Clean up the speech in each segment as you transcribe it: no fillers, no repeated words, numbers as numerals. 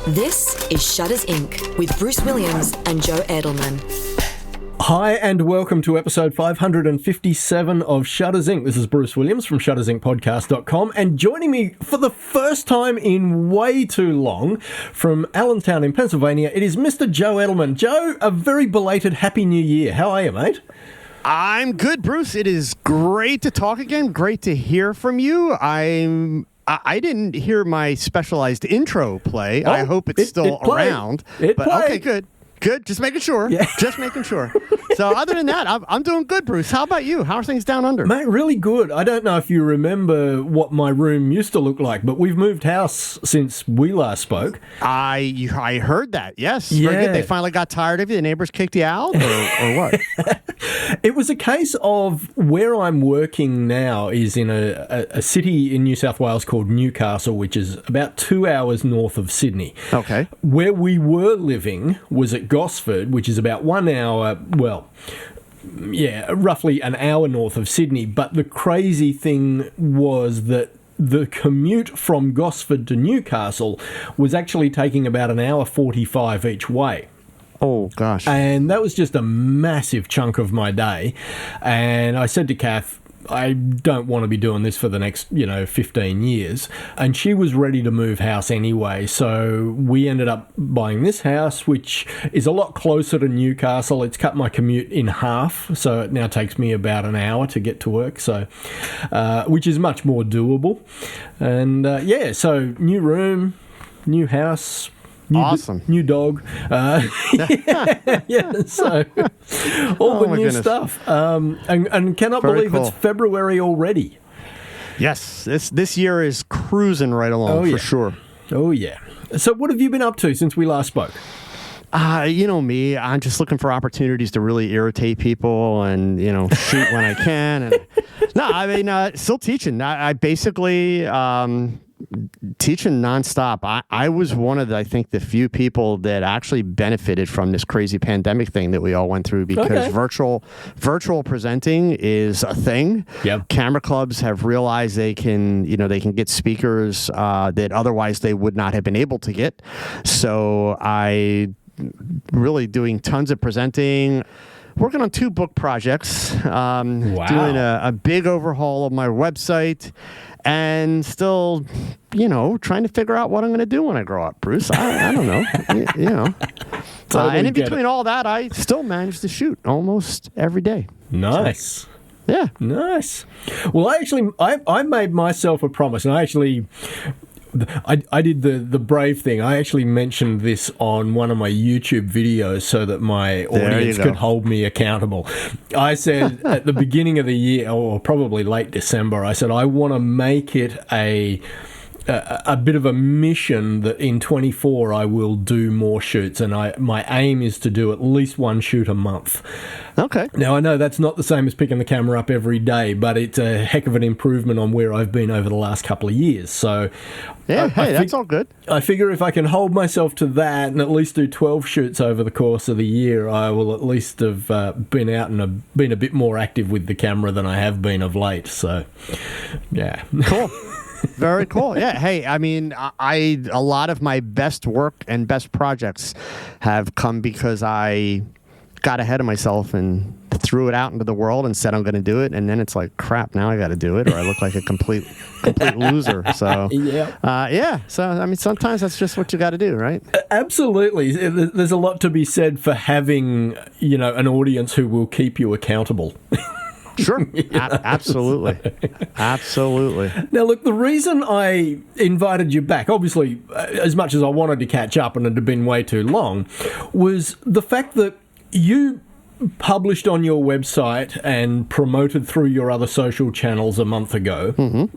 This is Shutters Inc. with Bruce Williams and Joe Edelman. Hi and welcome to episode 557 of Shutters Inc. This is Bruce Williams from shuttersincpodcast.com, and joining me for the first time in way too long from Allentown in Pennsylvania, it is Mr. Joe Edelman. Joe, a very belated Happy New Year. How are you, mate? I'm good, Bruce. It is great to talk again. Great to hear from you. I didn't hear my specialized intro play. I hope it's still around. It played. Okay, good. Good. Just making sure. Yeah. Just making sure. So other than that, I'm doing good, Bruce. How about you? How are things down under? Mate, really good. I don't know if you remember what my room used to look like, but we've moved house since we last spoke. I heard that. Yes. Yeah. Very good. They finally got tired of you. The neighbors kicked you out or what? It was a case of where I'm working now is in a city in New South Wales called Newcastle, which is about 2 hours north of Sydney. Okay. Where we were living was at Gosford, which is about 1 hour, roughly an hour north of Sydney. But the crazy thing was that the commute from Gosford to Newcastle was actually taking about an hour 45 each way. Oh, gosh. And that was just a massive chunk of my day. And I said to Kath, I don't want to be doing this for the next, 15 years. And she was ready to move house anyway. So we ended up buying this house, which is a lot closer to Newcastle. It's cut my commute in half. So it now takes me about an hour to get to work. So, which is much more doable. And so new room, new house. Awesome. New dog. So all the new stuff. And cannot Very believe cool. it's February already. Yes. This year is cruising right along for sure. Oh, yeah. So what have you been up to since we last spoke? You know me, I'm just looking for opportunities to really irritate people and, shoot when I can. And still teaching. I basically... teaching nonstop. I was one of the few people that actually benefited from this crazy pandemic thing that we all went through because virtual presenting is a thing. Yep. Camera clubs have realized they can get speakers that otherwise they would not have been able to get. So I really doing tons of presenting. Working on 2 book projects, doing a big overhaul of my website, and still, trying to figure out what I'm going to do when I grow up, Bruce. I don't know, Totally and in get between it. all that, I still manage to shoot almost every day. Nice. So, yeah. Nice. Well, I made myself a promise, and I did the brave thing. I actually mentioned this on one of my YouTube videos so that my audience could hold me accountable. I said at the beginning of the year, or probably late December, I said I want to make it a bit of a mission that in 24 I will do more shoots, and my aim is to do at least 1 shoot a month. Okay. Now, I know that's not the same as picking the camera up every day, but it's a heck of an improvement on where I've been over the last couple of years. So, yeah, that's all good. I figure if I can hold myself to that and at least do 12 shoots over the course of the year, I will at least have been out and been a bit more active with the camera than I have been of late. So, yeah. Cool. Very cool. Yeah. Hey, I mean, a lot of my best work and best projects have come because I got ahead of myself and threw it out into the world and said I'm going to do it, and then it's like, crap, now I got to do it, or I look like a complete loser. So So I mean, sometimes that's just what you got to do, right? Absolutely. There's a lot to be said for having an audience who will keep you accountable. Sure. Absolutely. Absolutely. Now, look, the reason I invited you back, obviously, as much as I wanted to catch up and it had been way too long, was the fact that you published on your website and promoted through your other social channels a month ago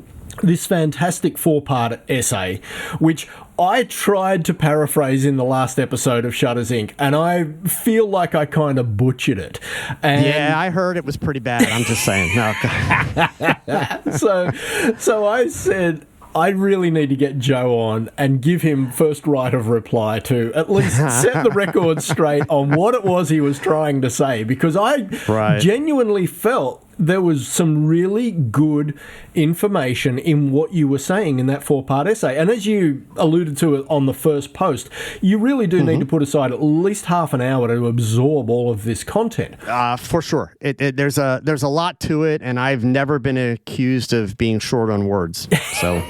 this fantastic 4-part essay, which I tried to paraphrase in the last episode of Shutters Inc., and I feel like I kind of butchered it. And yeah, I heard it was pretty bad. I'm just saying. No. So I said, I really need to get Joe on and give him first right of reply to at least set the record straight on what it was he was trying to say, because I genuinely felt there was some really good information in what you were saying in that 4-part essay. And as you alluded to it on the first post, you really do need to put aside at least half an hour to absorb all of this content. For sure. There's a lot to it, and I've never been accused of being short on words. So...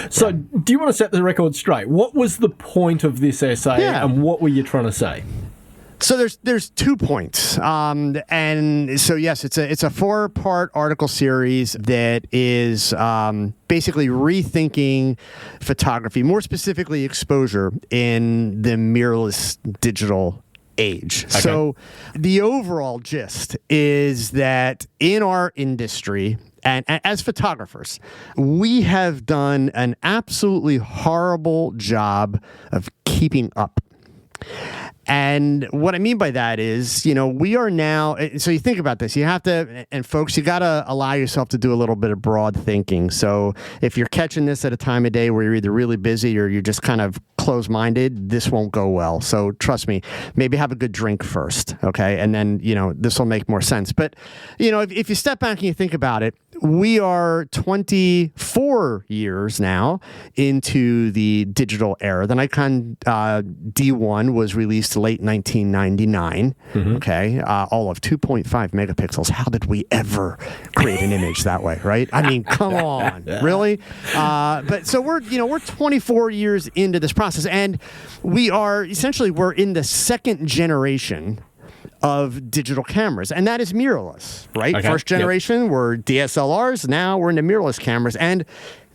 So, do you want to set the record straight? What was the point of this essay, and what were you trying to say? So there's 2 points, and so yes, it's a 4-part article series that is basically rethinking photography, more specifically exposure, in the mirrorless digital age. Okay. So the overall gist is that in our industry, and as photographers, we have done an absolutely horrible job of keeping up. And what I mean by that is, we are now, so you think about this, you have to, and folks, you got to allow yourself to do a little bit of broad thinking. So if you're catching this at a time of day where you're either really busy or you're just kind of closed-minded, this won't go well. So trust me, maybe have a good drink first, okay? And then, this will make more sense. But, if you step back and you think about it, we are 24 years now into the digital era. The Nikon D1 was released late 1999, okay? All of 2.5 megapixels. How did we ever create an image that way, right? I mean, come on, really? But so we're 24 years into this process, and we're in the second generation of digital cameras, and that is mirrorless, right? Okay. First generation were DSLRs, now we're into mirrorless cameras, and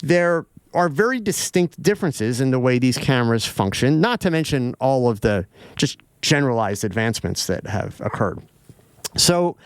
there are very distinct differences in the way these cameras function, not to mention all of the just generalized advancements that have occurred. So...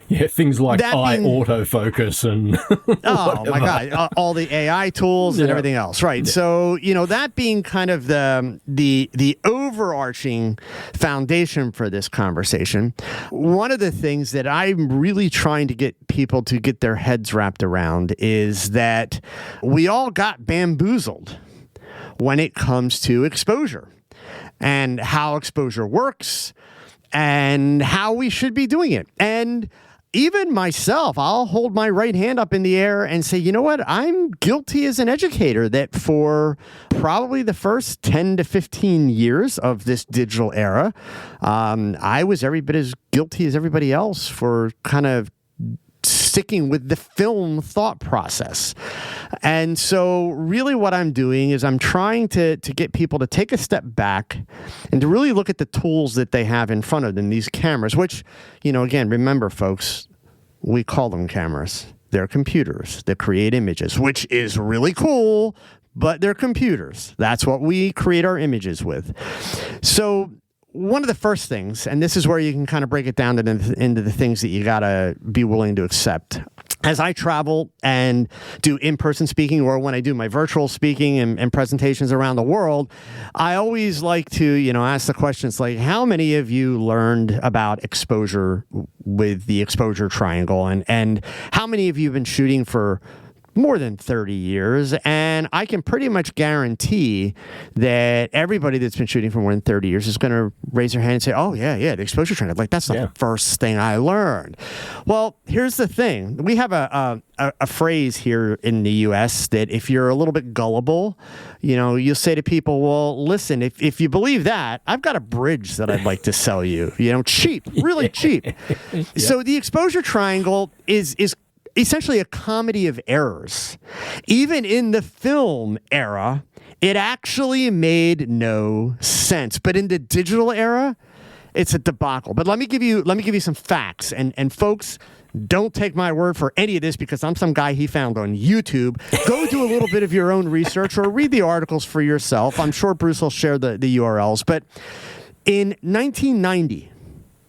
yeah, things like eye autofocus and oh my God, all the AI tools and everything else, right? Yeah. So that being kind of the overarching foundation for this conversation, one of the things that I'm really trying to get people to get their heads wrapped around is that we all got bamboozled when it comes to exposure and how exposure works and how we should be doing it. And even myself, I'll hold my right hand up in the air and say, you know what? I'm guilty as an educator that for probably the first 10 to 15 years of this digital era, I was every bit as guilty as everybody else for kind of sticking with the film thought process. And so really what I'm doing is I'm trying to get people to take a step back and to really look at the tools that they have in front of them, these cameras, which, again, remember, folks, we call them cameras. They're computers that create images, which is really cool, but they're computers. That's what we create our images with. So one of the first things, and this is where you can kind of break it down into the things that you got to be willing to accept. As I travel and do in-person speaking, or when I do my virtual speaking and presentations around the world, I always like to, ask the questions like, how many of you learned about exposure with the exposure triangle? And how many of you have been shooting for more than 30 years? And I can pretty much guarantee that everybody that's been shooting for more than 30 years is going to raise their hand and say, oh, yeah, the exposure triangle. Like, that's not the first thing I learned. Well, here's the thing. We have a phrase here in the U.S. that if you're a little bit gullible, you'll say to people, well, listen, if you believe that, I've got a bridge that I'd like to sell you, cheap, really cheap. Yeah. So the exposure triangle is essentially a comedy of errors. Even in the film era, it actually made no sense. But in the digital era, it's a debacle. But let me give you some facts. And folks, don't take my word for any of this because I'm some guy he found on YouTube. Go do a little bit of your own research or read the articles for yourself. I'm sure Bruce will share the URLs. But in 1990,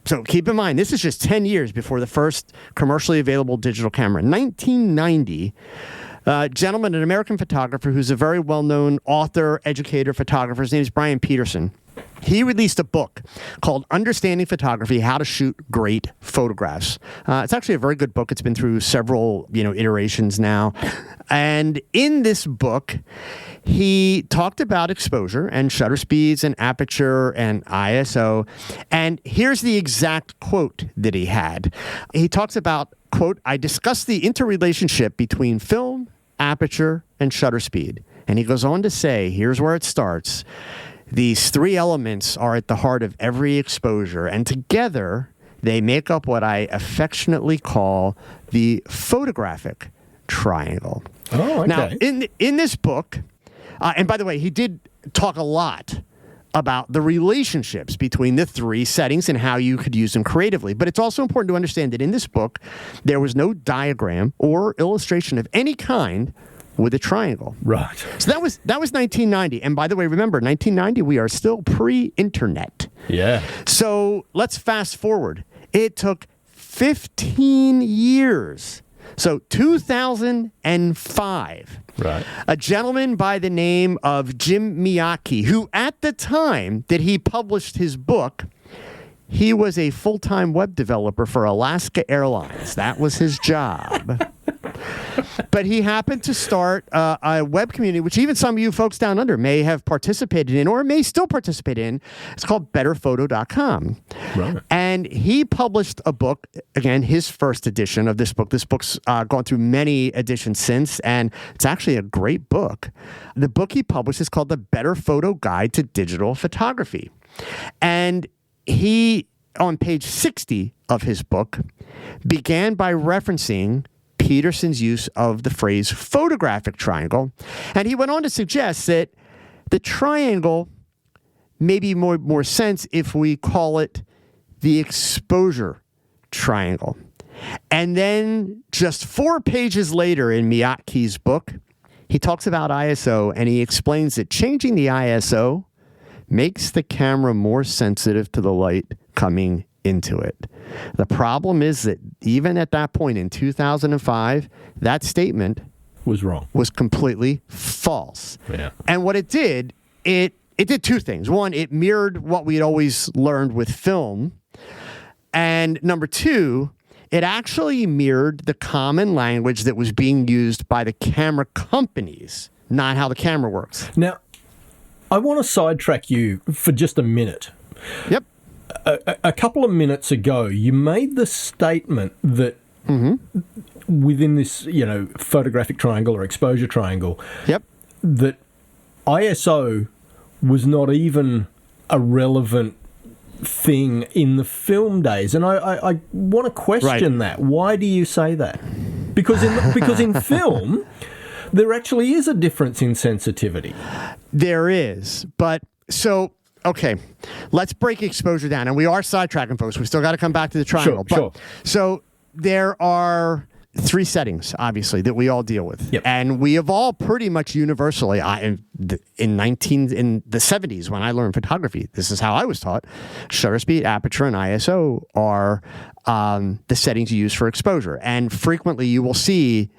so keep in mind, this is just 10 years before the first commercially available digital camera. In 1990, a gentleman, an American photographer who's a very well-known author, educator, photographer, his name is Brian Peterson. he released a book called Understanding Photography, How to Shoot Great Photographs. It's actually a very good book. It's been through several, iterations now. And in this book, he talked about exposure and shutter speeds and aperture and ISO. And here's the exact quote that he had. He talks about, quote, "I discussed the interrelationship between film, aperture, and shutter speed." And he goes on to say, here's where it starts. "These three elements are at the heart of every exposure, and together they make up what I affectionately call the photographic triangle." Oh, okay. Now, in this book, and by the way, he did talk a lot about the relationships between the three settings and how you could use them creatively. But it's also important to understand that in this book, there was no diagram or illustration of any kind with a triangle. Right. So that was 1990. And by the way, remember, 1990, we are still pre-internet. Yeah. So let's fast forward. It took 15 years. So 2005, Right. a gentleman by the name of Jim Miyake, who at the time that he published his book, he was a full-time web developer for Alaska Airlines. That was his job. But he happened to start a web community, which even some of you folks down under may have participated in or may still participate in. It's called betterphoto.com. Right. And he published a book, again, his first edition of this book. This book's gone through many editions since, and it's actually a great book. The book he published is called The Better Photo Guide to Digital Photography. And he, on page 60 of his book, began by referencing Peterson's use of the phrase photographic triangle. And he went on to suggest that the triangle may be more sense if we call it the exposure triangle. And then just 4 pages later in Miyake's book, he talks about ISO and he explains that changing the ISO makes the camera more sensitive to the light coming into it. The problem is that even at that point in 2005, that statement Was wrong. was completely false. Yeah. And what it did, it did two things. One, it mirrored what we had always learned with film. And number two, it actually mirrored the common language that was being used by the camera companies, not how the camera works. Now, I want to sidetrack you for just a minute. Yep. A couple of minutes ago, you made the statement that within this, photographic triangle or exposure triangle, Yep. that ISO was not even a relevant thing in the film days. And I want to question that. Why do you say that? Because in film, there actually is a difference in sensitivity. There is. But so... Okay, let's break exposure down. And we are sidetracking, folks. We still got to come back to the triangle. Sure. So there are 3 settings, obviously, that we all deal with. Yep. And we have all pretty much universally, in the 70s when I learned photography, this is how I was taught, shutter speed, aperture, and ISO are the settings you use for exposure. And frequently you will see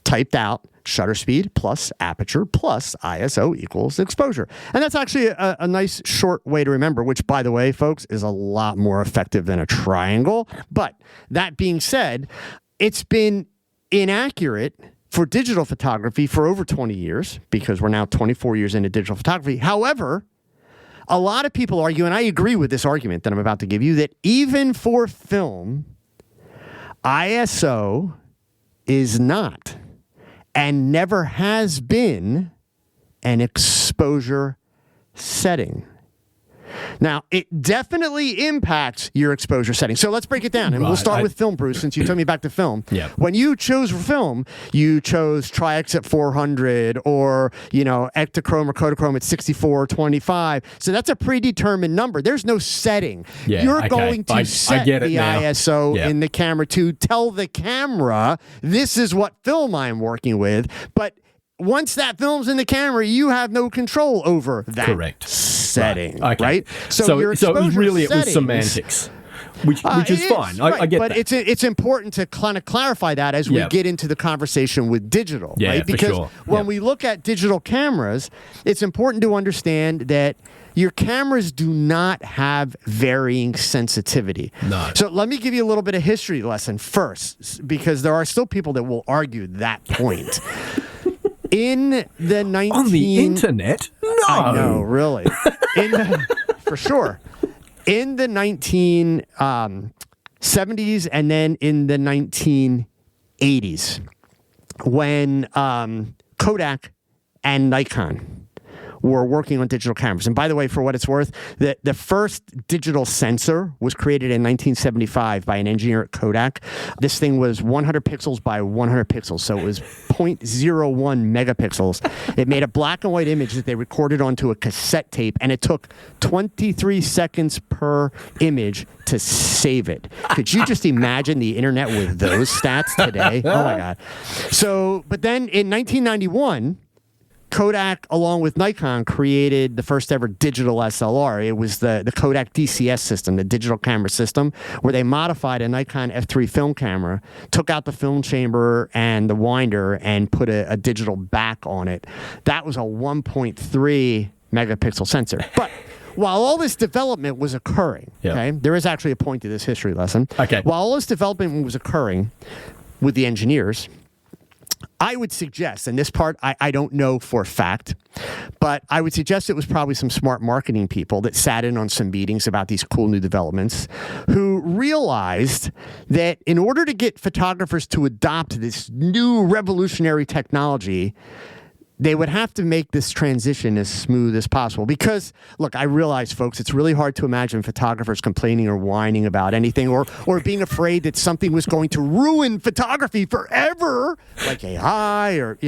typed out shutter speed plus aperture plus ISO equals exposure. And that's actually a nice short way to remember, which, by the way, folks, is a lot more effective than a triangle. But that being said, it's been inaccurate for digital photography for over 20 years because we're now 24 years into digital photography. However, a lot of people argue, and I agree with this argument that I'm about to give you, that even for film, ISO is not and never has been an exposure setting. Now, it definitely impacts your exposure setting. So let's break it down. And we'll start with film, Bruce, since you took me back to film. Yeah. When you chose film, you chose Tri-X at 400 or, Ektachrome or Kodachrome at 6425. So that's a predetermined number. There's no setting. Yeah, You're okay. going to set the ISO Yeah. in the camera to tell the camera, this is what film I'm working with. But once that film's in the camera, you have no control over that setting, right? So your exposure it was settings, semantics. which is fine. I get but that. It's important to kind of clarify that as we Yep. get into the conversation with digital, Yeah, right? for Because sure. when Yep. we look at digital cameras, it's important to understand that your cameras do not have varying sensitivity. No. So let me give you a little bit of history lesson first, because there are still people that will argue that point. In the On the internet? No. I know, really. For sure. In the 1970s and then in the 1980s, when Kodak and Nikon were working on digital cameras. And by the way, for what it's worth, the first digital sensor was created in 1975 by an engineer at Kodak. This thing was 100 pixels by 100 pixels, so it was 0.01 megapixels. It made a black and white image that they recorded onto a cassette tape, and it took 23 seconds per image to save it. Could you just imagine the internet with those stats today? Oh my God. So, but then in 1991, Kodak, along with Nikon, created the first ever digital SLR. It was the Kodak DCS system, the digital camera system, where they modified a Nikon F3 film camera, took out the film chamber and the winder, and put a digital back on it. That was a 1.3 megapixel sensor. But while all this development was occurring, okay, there is actually a point to this history lesson. Okay. While all this development was occurring with the engineers, I would suggest, and this part I don't know for a fact, but I would suggest it was probably some smart marketing people that sat in on some meetings about these cool new developments who realized that in order to get photographers to adopt this new revolutionary technology, they would have to make this transition as smooth as possible. Because, look, I realize, folks, it's really hard to imagine photographers complaining or whining about anything or being afraid that something was going to ruin photography forever, like AI or,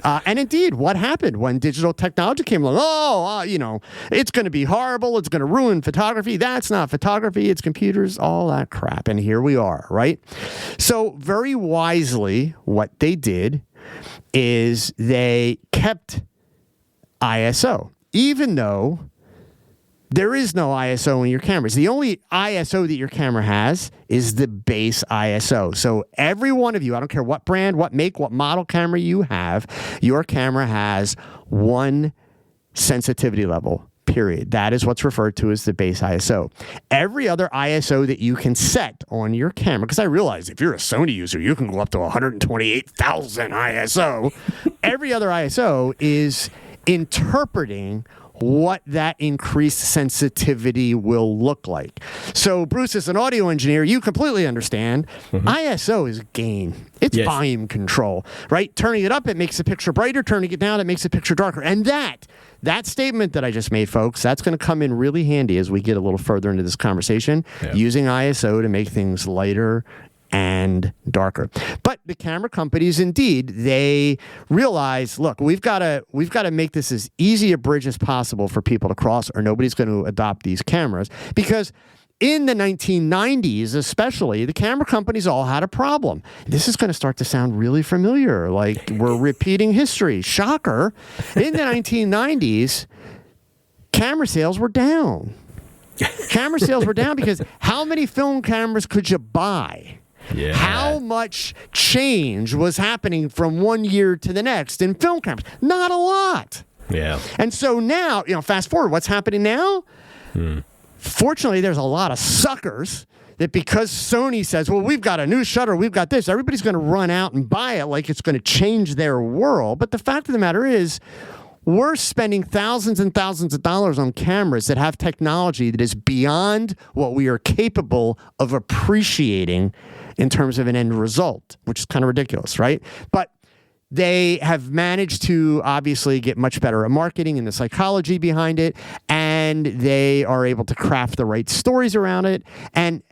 and indeed, what happened when digital technology came along? It's going to be horrible. It's going to ruin photography. That's not photography. It's computers, all that crap. And here we are, right? So very wisely, what they did is they kept ISO, even though there is no ISO in your cameras. The only ISO that your camera has is the base ISO. So every one of you, I don't care what brand, what make, what model camera you have, your camera has one sensitivity level. Period. That is what's referred to as the base ISO. Every other ISO that you can set on your camera, because I realize if you're a Sony user, you can go up to 128,000 ISO. Every other ISO is interpreting what that increased sensitivity will look like. So, Bruce, as an audio engineer, you completely understand ISO is gain. It's volume control, right? Turning it up, it makes the picture brighter. Turning it down, it makes the picture darker. And that statement that I just made, folks, that's going to come in really handy as we get a little further into this conversation, using ISO to make things lighter and darker. But the camera companies, indeed, they realize, look, we've got to make this as easy a bridge as possible for people to cross, or nobody's going to adopt these cameras. Because in the 1990s, especially, the camera companies all had a problem. This is going to start to sound really familiar, like we're repeating history. Shocker. In the 1990s, camera sales were down. Camera sales were down because how many film cameras could you buy? Yeah. How much change was happening from one year to the next in film cameras? Not a lot. Yeah. And so now, fast forward, what's happening now? Fortunately, there's a lot of suckers that because Sony says, well, we've got a new shutter, we've got this, everybody's going to run out and buy it like it's going to change their world. But the fact of the matter is, we're spending thousands and thousands of dollars on cameras that have technology that is beyond what we are capable of appreciating in terms of an end result, which is kind of ridiculous, right? But they have managed to obviously get much better at marketing and the psychology behind it, and they are able to craft the right stories around it. And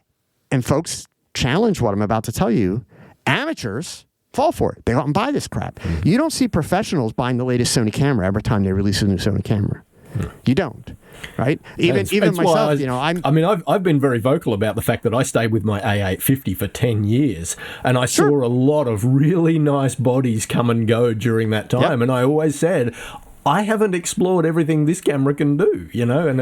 folks, challenge what I'm about to tell you. Amateurs fall for it. They go out and buy this crap. You don't see professionals buying the latest Sony camera every time they release a new Sony camera. You don't, right? Even myself, I've been very vocal about the fact that I stayed with my A850 for 10 years, and I saw a lot of really nice bodies come and go during that time. And I always said, I haven't explored everything this camera can do, and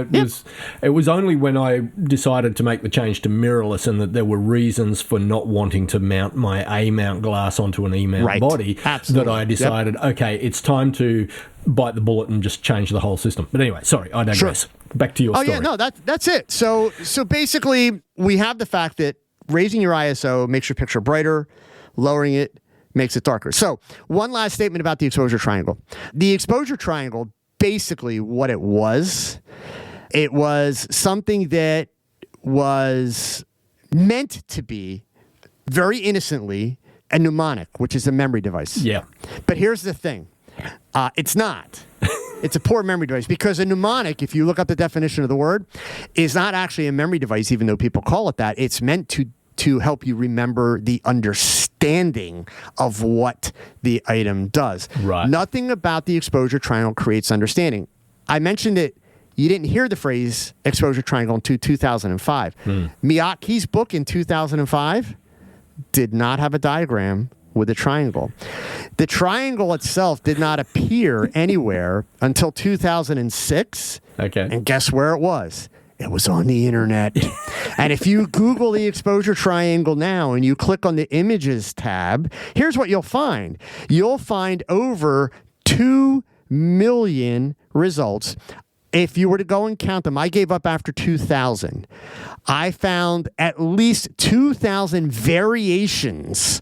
it was only when I decided to make the change to mirrorless and that there were reasons for not wanting to mount my A-mount glass onto an E-mount body that I decided, okay, it's time to bite the bullet and just change the whole system. But anyway, sorry, I digress. Sure. Back to your story. Oh, yeah, no, that's it. So basically, we have the fact that raising your ISO makes your picture brighter, lowering it makes it darker. So one last statement about the exposure triangle. The exposure triangle, basically what it was something that was meant to be, very innocently, a mnemonic, which is a memory device. Yeah. But here's the thing. It's not. It's a poor memory device because a mnemonic, if you look up the definition of the word, is not actually a memory device, even though people call it that. It's meant to help you remember the understanding of what the item does. Right. Nothing about the exposure triangle creates understanding. I mentioned it. You didn't hear the phrase exposure triangle until 2005. Miyake's book in 2005 did not have a diagram with a triangle. The triangle itself did not appear anywhere until 2006. Okay. And guess where it was? It was on the internet. And if you Google the exposure triangle now and you click on the images tab, here's what you'll find. You'll find over 2 million results. If you were to go and count them, I gave up after 2,000. I found at least 2,000 variations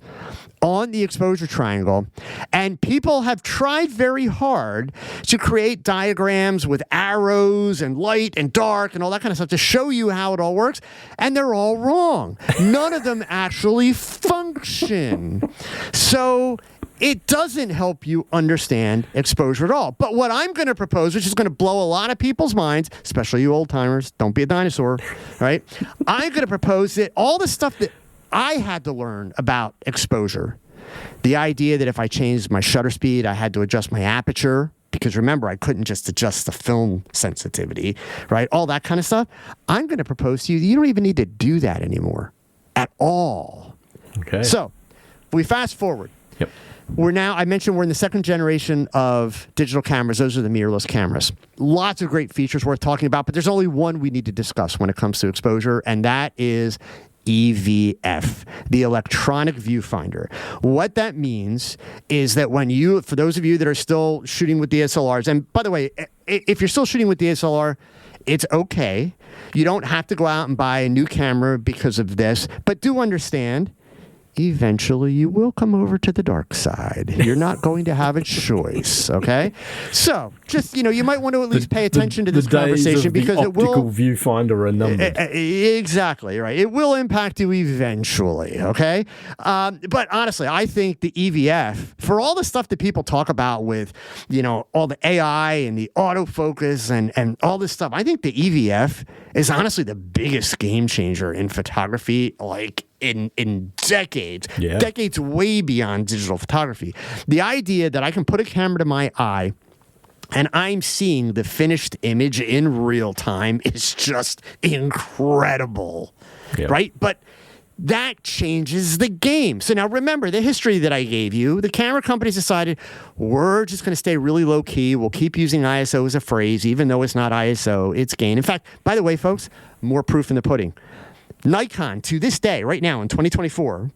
on the exposure triangle, and people have tried very hard to create diagrams with arrows and light and dark and all that kind of stuff to show you how it all works, and they're all wrong. None of them actually function. So it doesn't help you understand exposure at all. But what I'm going to propose, which is going to blow a lot of people's minds, especially you old-timers, don't be a dinosaur, right? I'm going to propose that all the stuff that I had to learn about exposure, the idea that if I changed my shutter speed, I had to adjust my aperture, because remember, I couldn't just adjust the film sensitivity, right? All that kind of stuff. I'm going to propose to you that you don't even need to do that anymore at all. Okay. So we fast forward. Yep. I mentioned we're in the second generation of digital cameras. Those are the mirrorless cameras. Lots of great features worth talking about, but there's only one we need to discuss when it comes to exposure, and that is EVF, the electronic viewfinder. What that means is that for those of you that are still shooting with DSLRs, and by the way, if you're still shooting with DSLR, it's okay. You don't have to go out and buy a new camera because of this, but do understand, eventually you will come over to the dark side. You're not going to have a choice, okay? So, just, you might want to at least pay attention to this conversation because it will... optical viewfinder are numbered. Exactly, right. It will impact you eventually, okay? But honestly, I think the EVF, for all the stuff that people talk about with, all the AI and the autofocus and all this stuff, I think the EVF is honestly the biggest game changer in photography, like in decades, decades way beyond digital photography. The idea that I can put a camera to my eye and I'm seeing the finished image in real time is just incredible, right? But that changes the game. So now remember the history that I gave you. The camera companies decided we're just going to stay really low key. We'll keep using ISO as a phrase, even though it's not ISO, it's gain. In fact, by the way, folks, more proof in the pudding. Nikon, to this day, right now in 2024,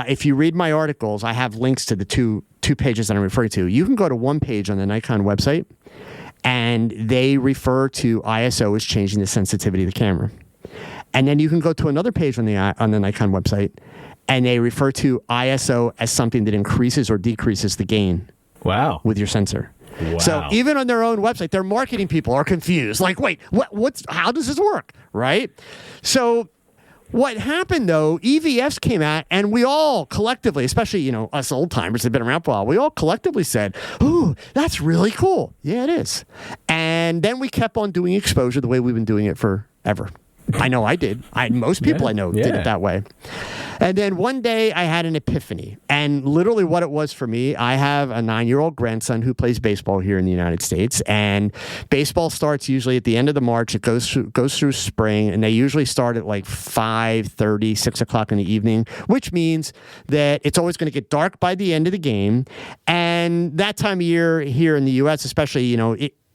if you read my articles, I have links to the two pages that I'm referring to. You can go to one page on the Nikon website, and they refer to ISO as changing the sensitivity of the camera. And then you can go to another page on the Nikon website, and they refer to ISO as something that increases or decreases the gain. Wow. With your sensor. Wow. So even on their own website, their marketing people are confused. Like, wait, how does this work? Right? So what happened, though, EVFs came out, and we all collectively, especially, us old timers that have been around for a while, we all collectively said, ooh, that's really cool. Yeah, it is. And then we kept on doing exposure the way we've been doing it forever. I know I did. Most people I know did it that way. And then one day I had an epiphany. And literally what it was for me, I have a 9-year-old grandson who plays baseball here in the United States. And baseball starts usually at the end of the March. It goes through spring. And they usually start at like 5:30, 6 o'clock in the evening, which means that it's always going to get dark by the end of the game. And that time of year here in the U.S., especially,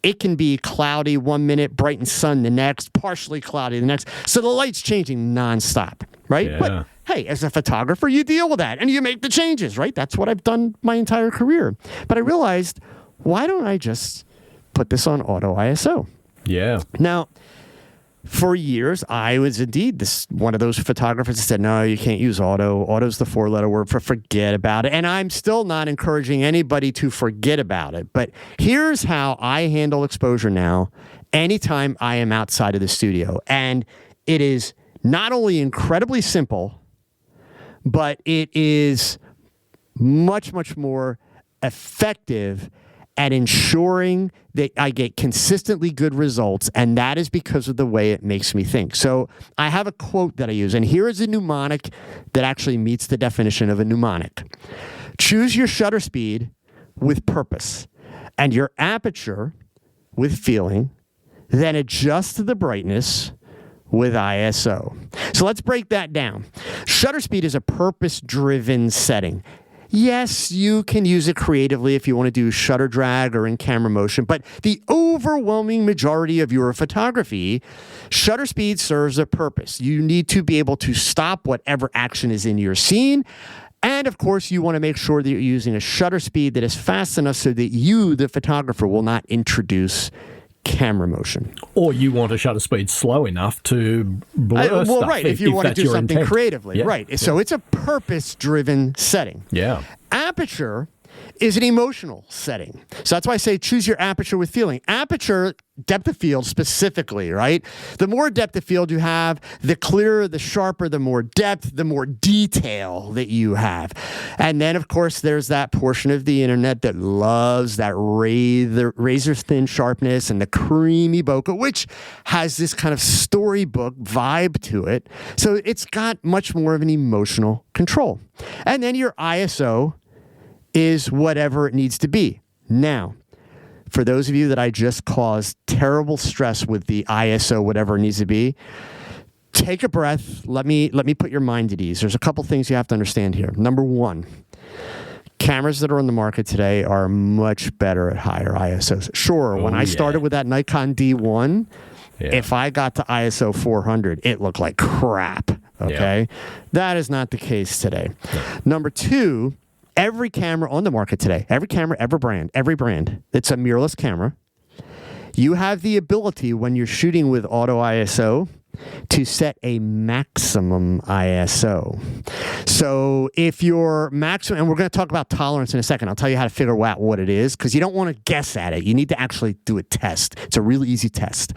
it can be cloudy 1 minute, bright and sun the next, partially cloudy the next. So the light's changing nonstop, right? Yeah. But hey, as a photographer, you deal with that and you make the changes, right? That's what I've done my entire career. But I realized, why don't I just put this on auto ISO? Yeah. Now, for years, I was indeed one of those photographers that said, no, you can't use auto. Auto's the 4-letter word for forget about it. And I'm still not encouraging anybody to forget about it. But here's how I handle exposure now anytime I am outside of the studio. And it is not only incredibly simple, but it is much, much more effective at ensuring that I get consistently good results, and that is because of the way it makes me think. So I have a quote that I use, and here is a mnemonic that actually meets the definition of a mnemonic. Choose your shutter speed with purpose and your aperture with feeling, then adjust the brightness with ISO. So let's break that down. Shutter speed is a purpose-driven setting. Yes, you can use it creatively if you want to do shutter drag or in-camera motion, but the overwhelming majority of your photography, shutter speed serves a purpose. You need to be able to stop whatever action is in your scene. And of course, you want to make sure that you're using a shutter speed that is fast enough so that you, the photographer, will not introduce camera motion. Or you want a shutter speed slow enough to blur stuff. Right, if you want to do something creatively. Yeah. Right. So it's a purpose-driven setting. Yeah. Aperture is an emotional setting. So that's why I say choose your aperture with feeling. Aperture, depth of field specifically, right? The more depth of field you have, the clearer, the sharper, the more depth, the more detail that you have. And then, of course, there's that portion of the internet that loves that razor-thin sharpness and the creamy bokeh, which has this kind of storybook vibe to it. So it's got much more of an emotional control. And then your ISO is whatever it needs to be. Now, for those of you that I just caused terrible stress with the ISO, whatever it needs to be, take a breath. Let me put your mind at ease. There's a couple things you have to understand here. Number one, cameras that are on the market today are much better at higher ISOs. Sure, when I started with that Nikon D1, if I got to ISO 400, it looked like crap. Okay? That is not the case today. Number two, every camera on the market today, every camera, every brand, it's a mirrorless camera. You have the ability when you're shooting with auto ISO to set a maximum ISO. So if your maximum, and we're going to talk about tolerance in a second, I'll tell you how to figure out what it is, because you don't want to guess at it. You need to actually do a test. It's a really easy test.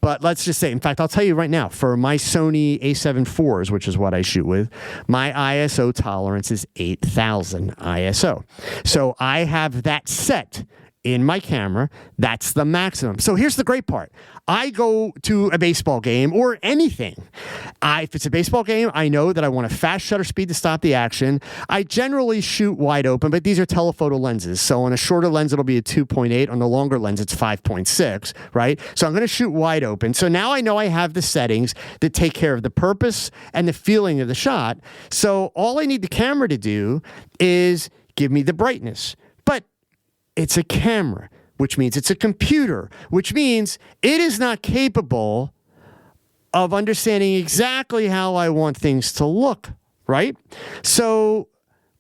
But let's just say, in fact, I'll tell you right now, for my Sony A7 IVs, which is what I shoot with, my ISO tolerance is 8,000 ISO. So I have that set in my camera. That's the maximum. So here's the great part. I go to a baseball game or anything. If it's a baseball game, I know that I want a fast shutter speed to stop the action. I generally shoot wide open, but these are telephoto lenses. So on a shorter lens, it'll be a 2.8. On the longer lens, it's 5.6, right? So I'm going to shoot wide open. So now I know I have the settings that take care of the purpose and the feeling of the shot. So all I need the camera to do is give me the brightness. But it's a camera, which means it's a computer, which means it is not capable of understanding exactly how I want things to look, right? So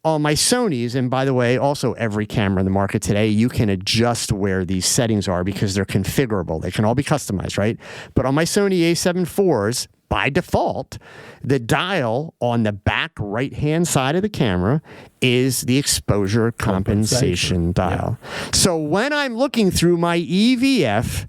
on my Sonys, and by the way, also every camera in the market today, you can adjust where these settings are because they're configurable. They can all be customized, right? But on my Sony A7 IVs, by default, the dial on the back right-hand side of the camera is the exposure compensation dial. Yeah. So when I'm looking through my EVF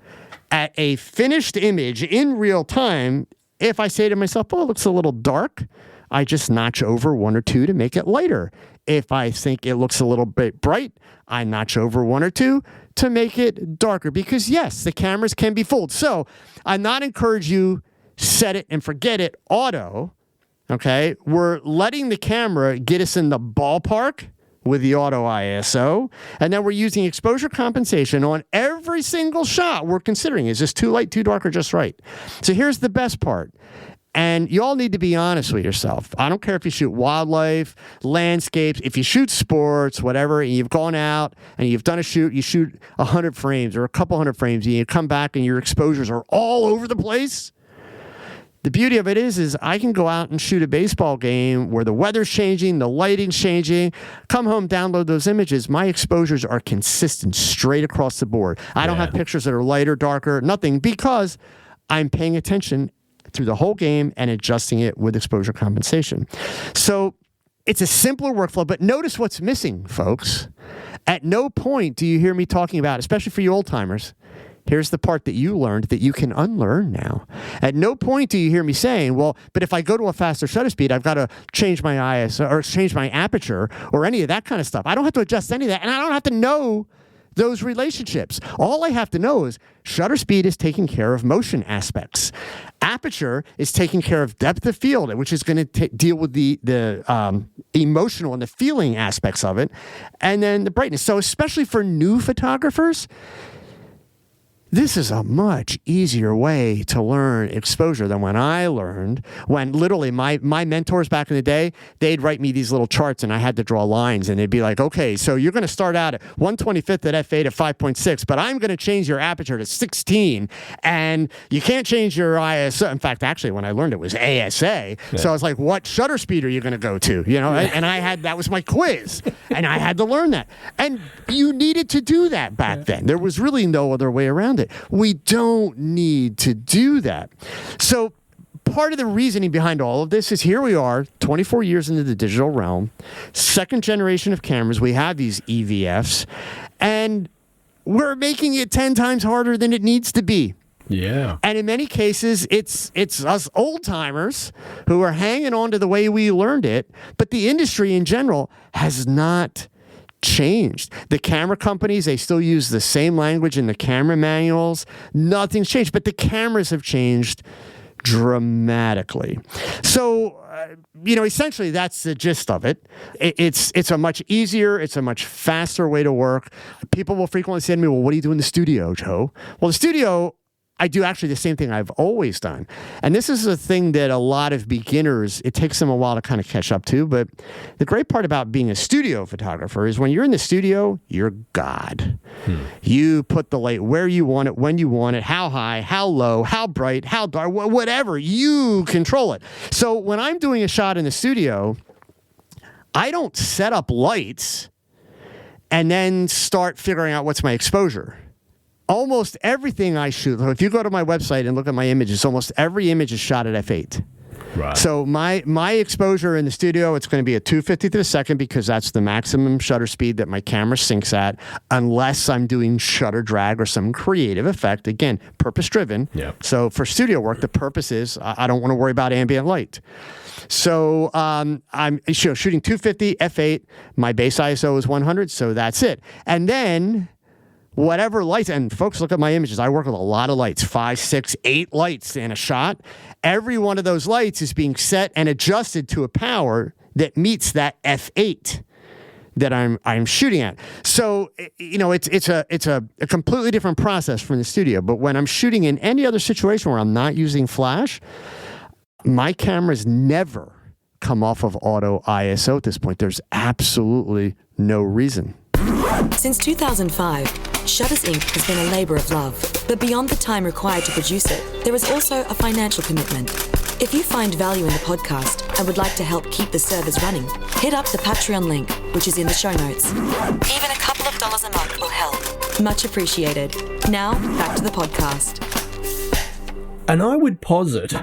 at a finished image in real time, if I say to myself, oh, it looks a little dark, I just notch over 1 or 2 to make it lighter. If I think it looks a little bit bright, I notch over 1 or 2 to make it darker. Because yes, the cameras can be fooled. So I'm not encouraging you set it and forget it auto, okay, we're letting the camera get us in the ballpark with the auto ISO, and then we're using exposure compensation on every single shot we're considering. Is this too light, too dark, or just right? So here's the best part. And you all need to be honest with yourself. I don't care if you shoot wildlife, landscapes, if you shoot sports, whatever, and you've gone out and you've done a shoot, you shoot 100 frames or a couple hundred frames, and you come back and your exposures are all over the place. The beauty of it is I can go out and shoot a baseball game where the weather's changing, the lighting's changing, come home, download those images. My exposures are consistent straight across the board. I don't have pictures that are lighter, darker, nothing, because I'm paying attention through the whole game and adjusting it with exposure compensation. So it's a simpler workflow, but notice what's missing, folks. At no point do you hear me talking about, especially for you old timers, here's the part that you learned that you can unlearn now. At no point do you hear me saying, well, but if I go to a faster shutter speed, I've got to change my ISO or change my aperture or any of that kind of stuff. I don't have to adjust any of that, and I don't have to know those relationships. All I have to know is shutter speed is taking care of motion aspects. Aperture is taking care of depth of field, which is going to deal with the emotional and the feeling aspects of it, and then the brightness. So especially for new photographers, this is a much easier way to learn exposure than when I learned, when literally my mentors back in the day, they'd write me these little charts and I had to draw lines, and they'd be like, okay, so you're going to start out at 1/25th at f8 at 5.6, but I'm going to change your aperture to 16, and you can't change your ISO. In fact, actually, when I learned it was ASA. Yeah. So I was like, what shutter speed are you going to go to? You know, and that was my quiz, and I had to learn that. And you needed to do that back then. There was really no other way around it. We don't need to do that. So part of the reasoning behind all of this is here we are, 24 years into the digital realm, second generation of cameras. We have these EVFs, and we're making it 10 times harder than it needs to be. Yeah. And in many cases, it's us old timers who are hanging on to the way we learned it, but the industry in general has not changed. The camera companies, they still use the same language in the camera manuals. Nothing's changed, but the cameras have changed dramatically. So, essentially that's the gist of it. It's a much easier, it's a much faster way to work. People will frequently say to me, well, what do you do in the studio, Joe? Well, the studio, I do actually the same thing I've always done. And this is a thing that a lot of beginners, it takes them a while to kind of catch up to. But the great part about being a studio photographer is when you're in the studio, you're God. You put the light where you want it, when you want it, how high, how low, how bright, how dark, whatever. You control it. So when I'm doing a shot in the studio, I don't set up lights and then start figuring out what's my exposure. Almost everything I shoot, if you go to my website and look at my images, almost every image is shot at f8. Right. So my exposure in the studio, it's going to be at 2/50th of a second because that's the maximum shutter speed that my camera syncs at, unless I'm doing shutter drag or some creative effect. Again, purpose-driven. Yeah. So for studio work, the purpose is I don't want to worry about ambient light. So I'm shooting 250 f8. My base ISO is 100, so that's it. And then whatever lights, and folks, look at my images. I work with a lot of lights, 5, 6, 8 lights in a shot. Every one of those lights is being set and adjusted to a power that meets that f8 that I'm shooting at. So, it's a completely different process from the studio. But when I'm shooting in any other situation where I'm not using flash, my cameras never come off of auto ISO at this point. There's absolutely no reason. Since 2005, Shutters Inc. has been a labour of love. But beyond the time required to produce it, there is also a financial commitment. If you find value in the podcast and would like to help keep the servers running, hit up the Patreon link, which is in the show notes. Even a couple of dollars a month will help. Much appreciated. Now, back to the podcast. And I would posit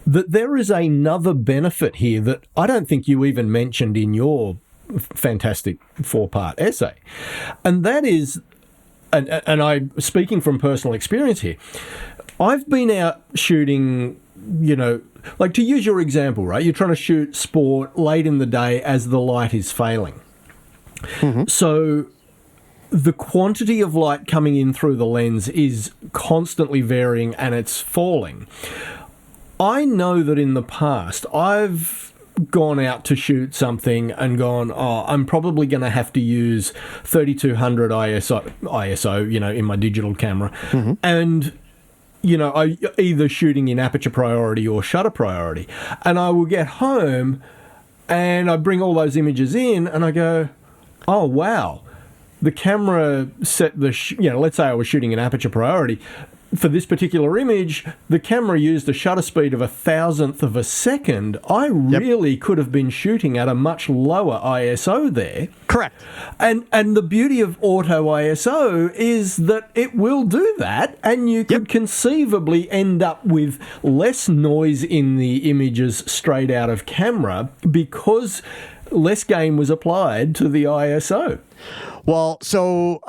that there is another benefit here that I don't think you even mentioned in your fantastic 4-part essay. And that is, and I'm speaking from personal experience here, I've been out shooting, like to use your example, right? You're trying to shoot sport late in the day as the light is failing. Mm-hmm. So the quantity of light coming in through the lens is constantly varying and it's falling. I know that in the past, I've gone out to shoot something and gone, I'm probably going to have to use 3200 ISO, in my digital camera. Mm-hmm. And, I either shooting in aperture priority or shutter priority. And I will get home and I bring all those images in and I go, oh, wow. The camera set let's say I was shooting in aperture priority. For this particular image, the camera used a shutter speed of 1,000th of a second. I really could have been shooting at a much lower ISO there. Correct. And the beauty of auto ISO is that it will do that, and you could conceivably end up with less noise in the images straight out of camera because less gain was applied to the ISO. Well, so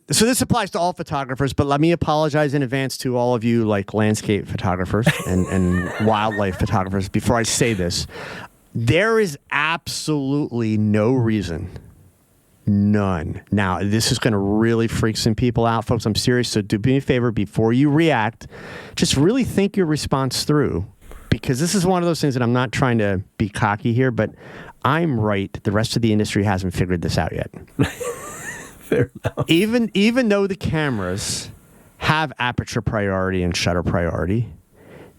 this applies to all photographers, but let me apologize in advance to all of you like landscape photographers and wildlife photographers before I say this. There is absolutely no reason, none. Now, this is going to really freak some people out, folks. I'm serious, so do me a favor before you react. Just really think your response through, because this is one of those things that I'm not trying to be cocky here, but I'm right. The rest of the industry hasn't figured this out yet. Fair enough. Even though the cameras have aperture priority and shutter priority,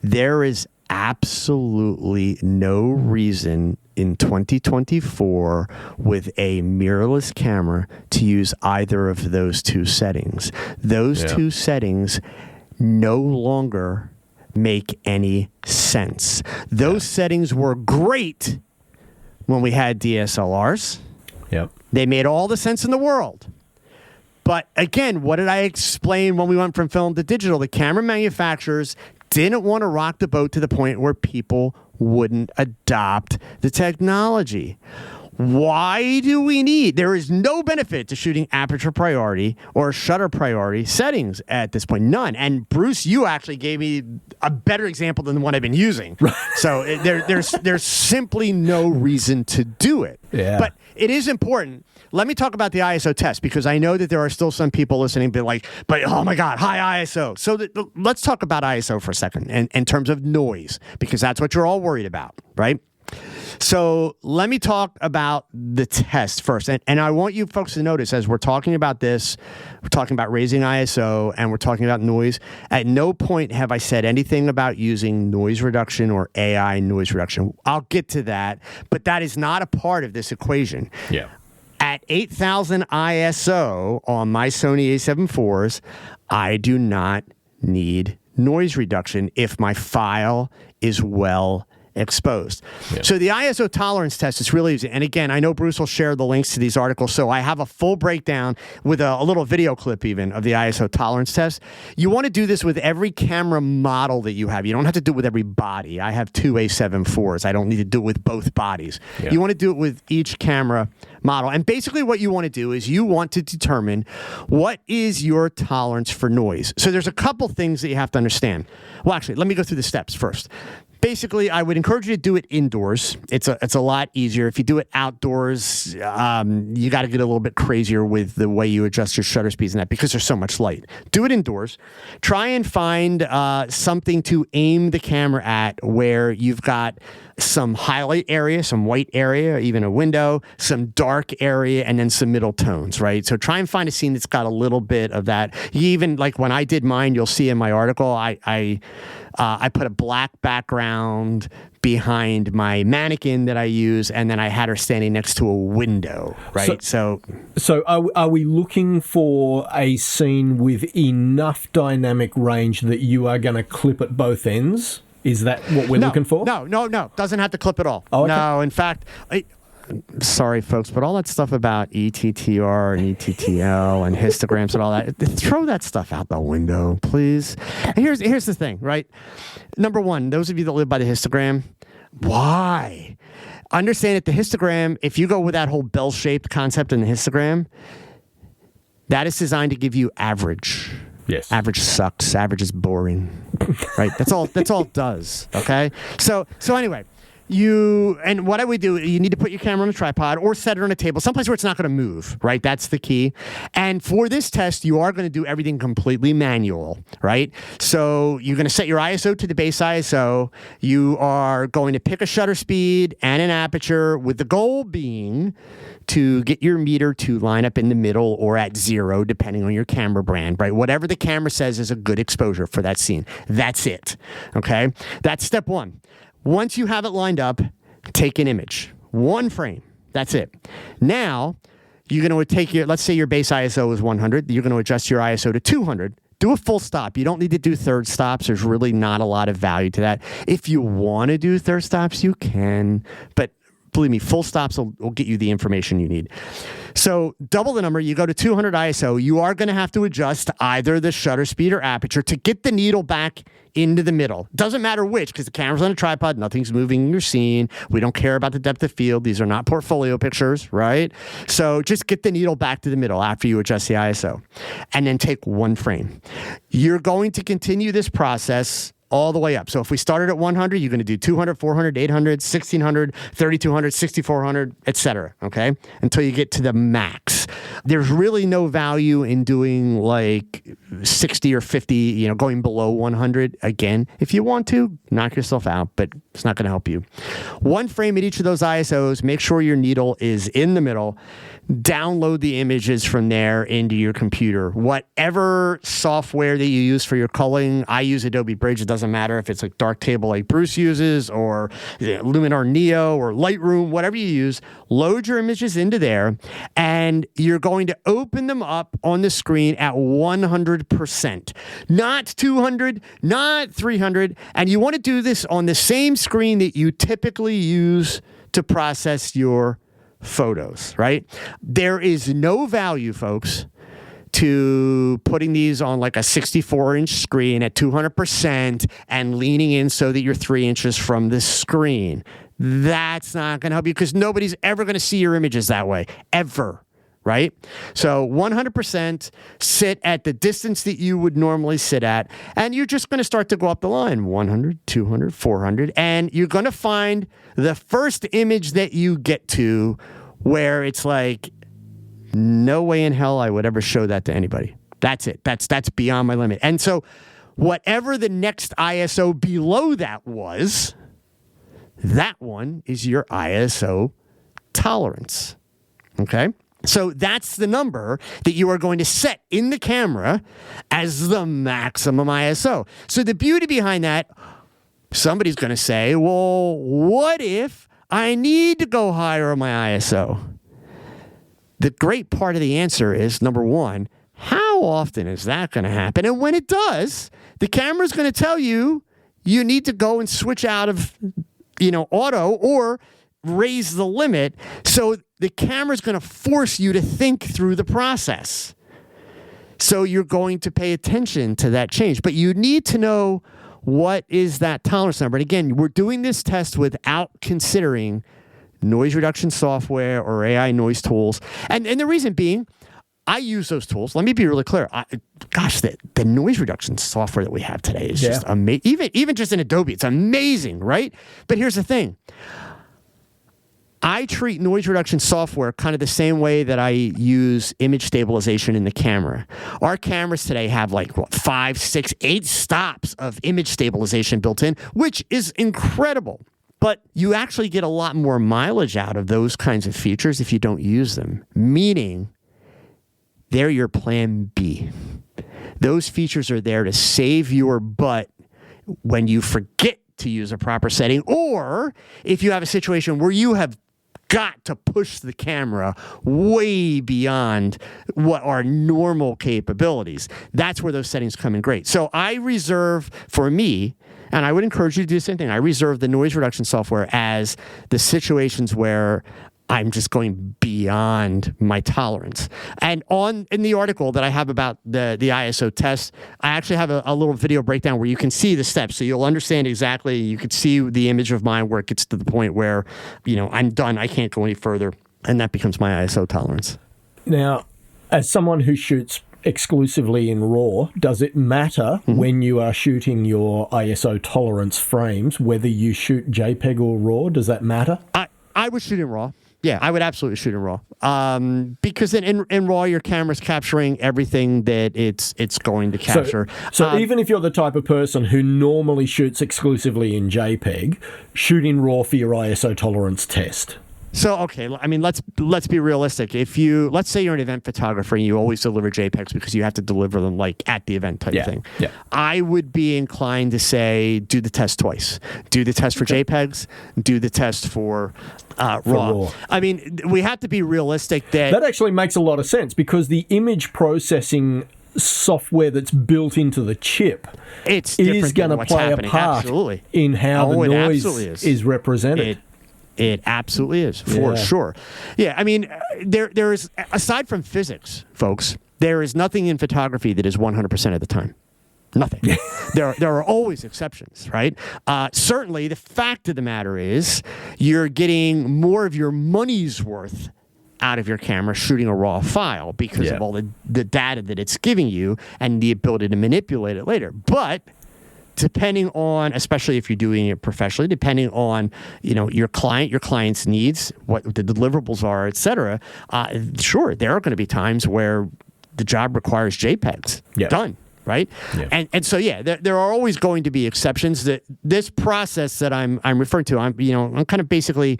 there is absolutely no reason in 2024 with a mirrorless camera to use either of those two settings. Those two settings no longer make any sense. Those settings were great when we had DSLRs. Yep. They made all the sense in the world. But again, what did I explain when we went from film to digital? The camera manufacturers didn't want to rock the boat to the point where people wouldn't adopt the technology. Why do we need? There is no benefit to shooting aperture priority or shutter priority settings at this point. None. And Bruce, you actually gave me a better example than the one I've been using. So there's simply no reason to do it. Yeah. But it is important. Let me talk about the ISO test, because I know that there are still some people listening but oh my God, high ISO. So let's talk about ISO for a second in terms of noise, because that's what you're all worried about, right? So let me talk about the test first. And I want you folks to notice, as we're talking about this, we're talking about raising ISO and we're talking about noise. At no point have I said anything about using noise reduction or AI noise reduction. I'll get to that, but that is not a part of this equation. Yeah. At 8,000 ISO on my Sony A7 IVs, I do not need noise reduction if my file is well exposed. Yeah. So the ISO tolerance test is really easy. And again, I know Bruce will share the links to these articles, so I have a full breakdown with a little video clip even of the ISO tolerance test. You want to do this with every camera model that you have. You don't have to do it with every body. I have two A7 IVs. I don't need to do it with both bodies. Yeah. You want to do it with each camera model. And basically what you want to do is you want to determine what is your tolerance for noise. So there's a couple things that you have to understand. Well, actually, let me go through the steps first. Basically, I would encourage you to do it indoors. It's a lot easier. If you do it outdoors, you got to get a little bit crazier with the way you adjust your shutter speeds and that, because there's so much light. Do it indoors. Try and find something to aim the camera at where you've got some highlight area, some white area, even a window, some dark area, and then some middle tones, right? So try and find a scene that's got a little bit of that. Even like when I did mine, you'll see in my article, I put a black background behind my mannequin that I use, and then I had her standing next to a window, right? So are we looking for a scene with enough dynamic range that you are going to clip at both ends? Is that what we're looking for? No. Doesn't have to clip at all. Oh, okay. No, in fact, sorry, folks, but all that stuff about ETTR and ETTL and histograms and all that, throw that stuff out the window, please. And here's the thing, right? Number one, those of you that live by the histogram, why? Understand that the histogram, if you go with that whole bell-shaped concept in the histogram, that is designed to give you average. Yes. Average sucks. Average is boring. Right? That's all it does. Okay? So anyway, and what I would do, you need to put your camera on a tripod or set it on a table, someplace where it's not going to move, right? That's the key. And for this test, you are going to do everything completely manual, right? So you're going to set your ISO to the base ISO. You are going to pick a shutter speed and an aperture, with the goal being to get your meter to line up in the middle or at 0, depending on your camera brand, right? Whatever the camera says is a good exposure for that scene. That's it, okay? That's step one. Once you have it lined up, take an image. 1 frame. That's it. Now, you're going to take let's say your base ISO is 100. You're going to adjust your ISO to 200. Do a full stop. You don't need to do third stops. There's really not a lot of value to that. If you want to do third stops, you can. But believe me, full stops will get you the information you need. So double the number, you go to 200 ISO, you are going to have to adjust either the shutter speed or aperture to get the needle back into the middle. Doesn't matter which, because the camera's on a tripod, nothing's moving in your scene. We don't care about the depth of field. These are not portfolio pictures, right? So just get the needle back to the middle after you adjust the ISO. And then take 1 frame. You're going to continue this process all the way up. So if we started at 100, you're going to do 200, 400, 800, 1600, 3200, 6400, etc. Okay? Until you get to the max. There's really no value in doing like 60 or 50, going below 100. Again, if you want to, knock yourself out, but it's not going to help you. 1 frame at each of those ISOs. Make sure your needle is in the middle. Download the images from there into your computer. Whatever software that you use for your culling, I use Adobe Bridge. It doesn't matter if it's like Darktable like Bruce uses, or Luminar Neo or Lightroom, whatever you use. Load your images into there, and you're going to open them up on the screen at 100%. Not 200, not 300. And you want to do this on the same screen that you typically use to process your photos, right? There is no value, folks, to putting these on like a 64-inch screen at 200% and leaning in so that you're 3 inches from the screen. That's not going to help you, because nobody's ever going to see your images that way, ever. Right? So 100% sit at the distance that you would normally sit at, and you're just going to start to go up the line, 100, 200, 400, and you're going to find the first image that you get to where it's like, no way in hell I would ever show that to anybody. That's it. That's beyond my limit. And so whatever the next ISO below that was, that one is your ISO tolerance. Okay? So that's the number that you are going to set in the camera as the maximum ISO. So the beauty behind that, somebody's going to say, well, what if I need to go higher on my ISO? The great part of the answer is, number one, how often is that going to happen? And when it does, the camera's going to tell you you need to go and switch out of, auto or raise the limit. So the camera's going to force you to think through the process. So you're going to pay attention to that change. But you need to know, what is that tolerance number? And again, we're doing this test without considering noise reduction software or AI noise tools. And the reason being, I use those tools. Let me be really clear. The noise reduction software that we have today is just amazing. Even just in Adobe, it's amazing, right? But here's the thing. I treat noise reduction software kind of the same way that I use image stabilization in the camera. Our cameras today have 5, 6, 8 stops of image stabilization built in, which is incredible. But you actually get a lot more mileage out of those kinds of features if you don't use them, meaning they're your plan B. Those features are there to save your butt when you forget to use a proper setting, or if you have a situation where you have got to push the camera way beyond what are normal capabilities. That's where those settings come in great. So I reserve, for me, and I would encourage you to do the same thing, I reserve the noise reduction software as the situations where I'm just going beyond my tolerance. And in the article that I have about the ISO test, I actually have a little video breakdown where you can see the steps. So you'll understand exactly, you could see the image of mine where it gets to the point where, I'm done, I can't go any further. And that becomes my ISO tolerance. Now, as someone who shoots exclusively in RAW, does it matter when you are shooting your ISO tolerance frames whether you shoot JPEG or RAW? Does that matter? I would shoot in RAW. Yeah, I would absolutely shoot in RAW. Because in RAW, your camera's capturing everything that it's going to capture. So even if you're the type of person who normally shoots exclusively in JPEG, shoot in RAW for your ISO tolerance test. So, okay, I mean, let's be realistic. Let's say you're an event photographer and you always deliver JPEGs because you have to deliver them like at the event type thing. Yeah. I would be inclined to say, do the test twice. Do the test for JPEGs, do the test for RAW. I mean, we have to be realistic that actually makes a lot of sense because the image processing software that's built into the chip is going to play a part in how the noise is represented. It absolutely is, for sure. Yeah, I mean, there is, aside from physics, folks, there is nothing in photography that is 100% of the time. Nothing. There are always exceptions, right? Certainly, the fact of the matter is you're getting more of your money's worth out of your camera shooting a raw file because of all the data that it's giving you and the ability to manipulate it later. But depending on, especially if you're doing it professionally, depending on, your client's needs, what the deliverables are, et cetera, sure, there are going to be times where the job requires JPEGs done, right? Yeah. And so, there are always going to be exceptions. That this process that I'm referring to, I'm kind of basically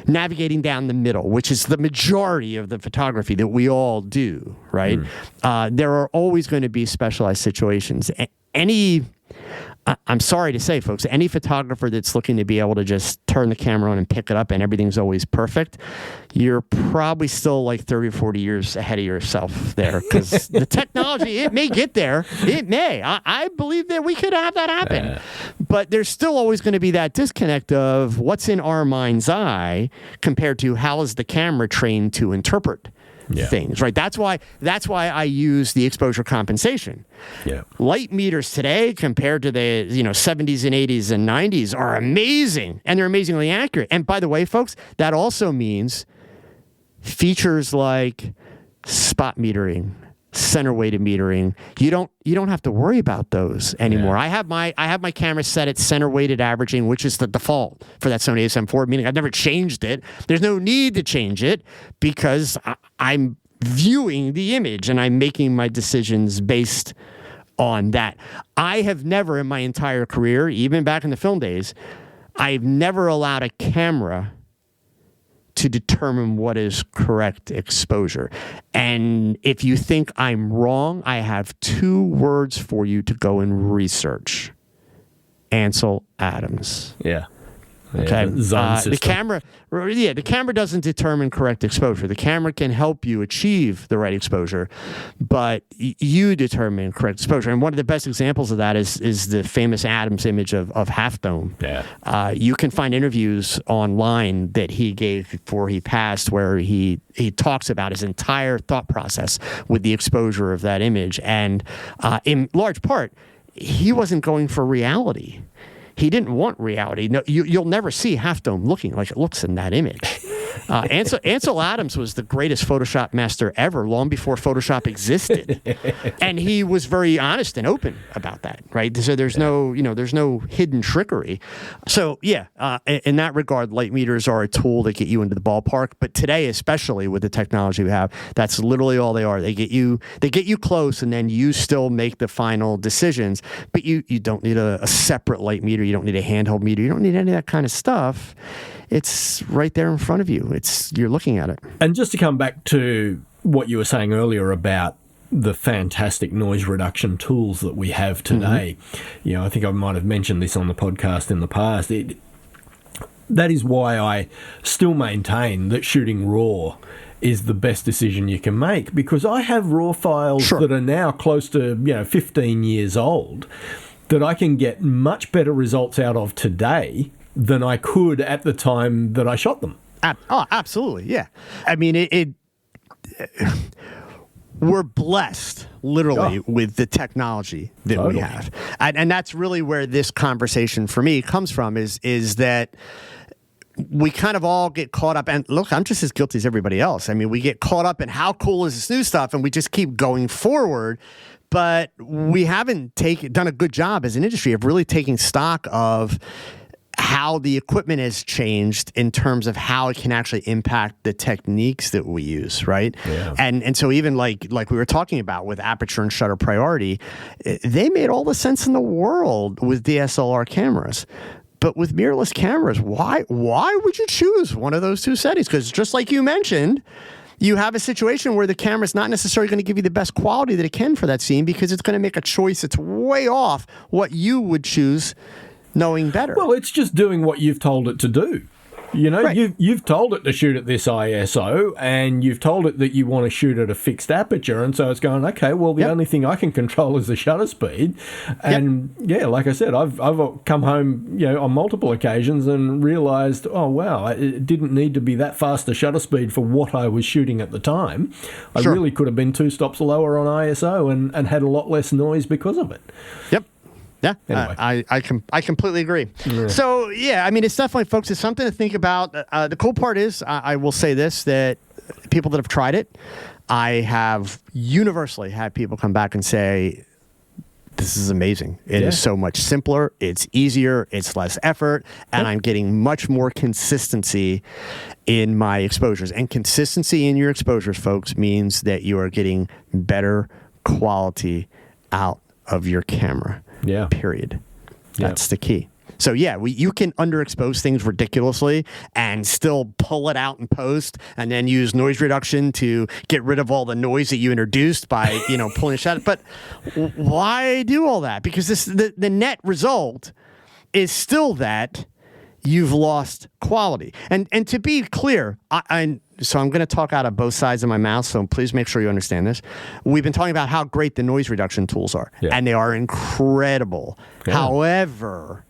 navigating down the middle, which is the majority of the photography that we all do, right? There are always going to be specialized situations. I'm sorry to say, folks, any photographer that's looking to be able to just turn the camera on and pick it up and everything's always perfect, you're probably still like 30 or 40 years ahead of yourself there because the technology, it may get there. It may. I believe that we could have that happen. But there's still always going to be that disconnect of what's in our mind's eye compared to how is the camera trained to interpret things, right? That's why I use the exposure compensation. Yeah. Light meters today compared to the 70s and 80s and 90s are amazing, and they're amazingly accurate. And by the way, folks, that also means features like spot metering, center weighted metering. You don't have to worry about those anymore. I have my camera set at center weighted averaging, which is the default for that Sony a7 IV, meaning I've never changed it. There's no need to change it because I'm viewing the image and I'm making my decisions based on that. I have never in my entire career, even back in the film days, I've never allowed a camera to determine what is correct exposure. And if you think I'm wrong, I have 2 words for you to go and research. Ansel Adams. Yeah. Okay. The camera doesn't determine correct exposure. The camera can help you achieve the right exposure, but you determine correct exposure. And one of the best examples of that is the famous Adams image of Half Dome. Yeah. You can find interviews online that he gave before he passed where he talks about his entire thought process with the exposure of that image. And in large part, he wasn't going for reality. He didn't want reality. No, you'll never see Half Dome looking like it looks in that image. Ansel Adams was the greatest Photoshop master ever, long before Photoshop existed, and he was very honest and open about that. Right, so there's no hidden trickery. So in that regard, light meters are a tool that get you into the ballpark. But today, especially with the technology we have, that's literally all they are. They get you close, and then you still make the final decisions. But you don't need a separate light meter. You don't need a handheld meter. You don't need any of that kind of stuff. It's right there in front of you. You're looking at it. And just to come back to what you were saying earlier about the fantastic noise reduction tools that we have today, I think I might have mentioned this on the podcast in the past. That is why I still maintain that shooting RAW is the best decision you can make, because I have RAW files that are now close to 15 years old that I can get much better results out of today than I could at the time that I shot them. Oh, absolutely, yeah. I mean, we're blessed, literally, with the technology that we have. And that's really where this conversation for me comes from, is that we kind of all get caught up, and look, I'm just as guilty as everybody else. I mean, we get caught up in how cool is this new stuff, and we just keep going forward. But we haven't done a good job as an industry of really taking stock of how the equipment has changed in terms of how it can actually impact the techniques that we use, right? Yeah. And so even like we were talking about with aperture and shutter priority, they made all the sense in the world with DSLR cameras. But with mirrorless cameras, why would you choose one of those two settings? Because just like you mentioned, you have a situation where the camera's not necessarily going to give you the best quality that it can for that scene because it's going to make a choice that's way off what you would choose knowing better. Well, it's just doing what you've told it to do. You know, right. you've told it to shoot at this ISO, and you've told it that you want to shoot at a fixed aperture, and so it's going, okay, well, the only thing I can control is the shutter speed. And yeah, like I said, I've come home, on multiple occasions and realised, oh wow, it didn't need to be that fast a shutter speed for what I was shooting at the time. I really could have been 2 stops lower on ISO and had a lot less noise because of it. Yep. Yeah, anyway. I completely agree. Yeah. So, yeah, I mean, it's definitely, folks, it's something to think about. The cool part is, I will say this, that people that have tried it, I have universally had people come back and say, this is amazing. It is so much simpler. It's easier. It's less effort. And I'm getting much more consistency in my exposures. And consistency in your exposures, folks, means that you are getting better quality out of your camera. Yeah. Period. That's the key. So, yeah, you can underexpose things ridiculously and still pull it out in post and then use noise reduction to get rid of all the noise that you introduced by, pulling a shot. But why do all that? Because the net result is still that you've lost quality. And to be clear, so I'm going to talk out of both sides of my mouth, so please make sure you understand this. We've been talking about how great the noise reduction tools are, and they are incredible. Yeah. However,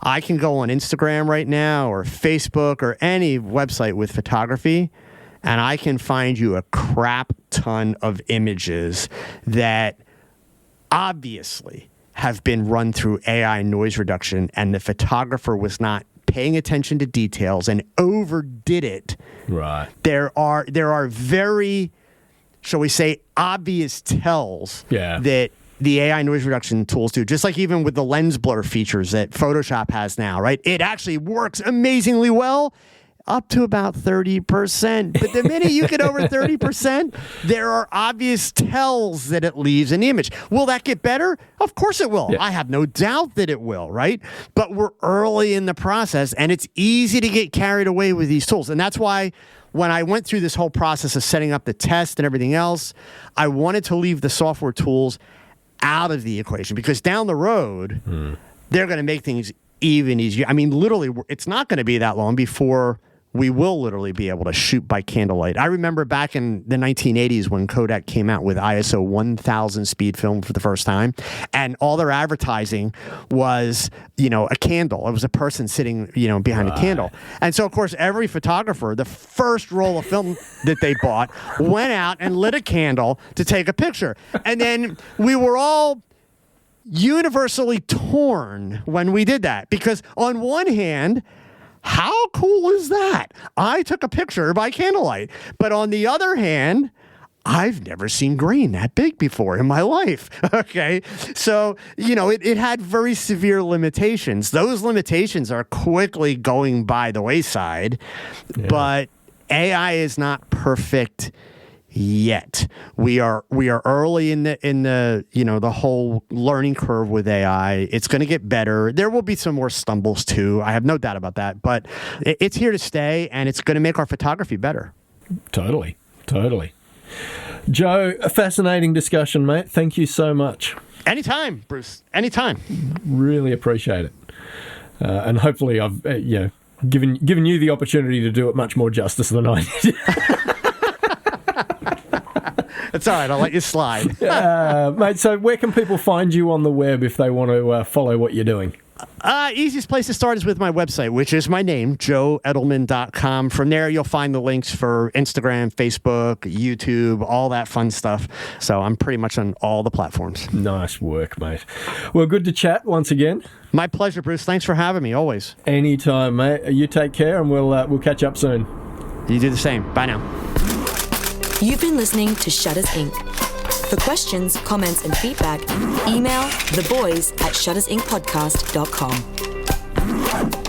I can go on Instagram right now or Facebook or any website with photography, and I can find you a crap ton of images that obviously have been run through AI noise reduction, and the photographer was not paying attention to details and overdid it. Right. There are very, shall we say, obvious tells that the AI noise reduction tools do. Just like even with the lens blur features that Photoshop has now, right? It actually works amazingly well up to about 30%. But the minute you get over 30%, there are obvious tells that it leaves in the image. Will that get better? Of course it will. Yeah. I have no doubt that it will, right? But we're early in the process, and it's easy to get carried away with these tools. And that's why when I went through this whole process of setting up the test and everything else, I wanted to leave the software tools out of the equation, because down the road, they're going to make things even easier. I mean, literally, it's not going to be that long before we will literally be able to shoot by candlelight. I remember back in the 1980s when Kodak came out with ISO 1000 speed film for the first time, and all their advertising was, a candle. It was a person sitting, behind a candle. And so, of course, every photographer, the first roll of film that they bought, went out and lit a candle to take a picture. And then we were all universally torn when we did that, because on one hand, how cool is that? I took a picture by candlelight. But on the other hand, I've never seen grain that big before in my life. Okay. So, it had very severe limitations. Those limitations are quickly going by the wayside, but AI is not perfect yet. We are early in the the whole learning curve with AI. It's going to get better. There will be some more stumbles too. I have no doubt about that, but it's here to stay, and it's going to make our photography better. Totally. Joe, a fascinating discussion, mate. Thank you so much. Anytime, Bruce. Anytime. Really appreciate it. And hopefully I've given you the opportunity to do it much more justice than I did. It's all right. I'll let you slide. Mate, so where can people find you on the web if they want to follow what you're doing? Easiest place to start is with my website, which is my name, joeedelman.com. From there, you'll find the links for Instagram, Facebook, YouTube, all that fun stuff. So I'm pretty much on all the platforms. Nice work, mate. Well, good to chat once again. My pleasure, Bruce. Thanks for having me, always. Anytime, mate. You take care, and we'll catch up soon. You do the same. Bye now. You've been listening to Shutters Inc. For questions, comments, and feedback, email theboys@shuttersincpodcast.com.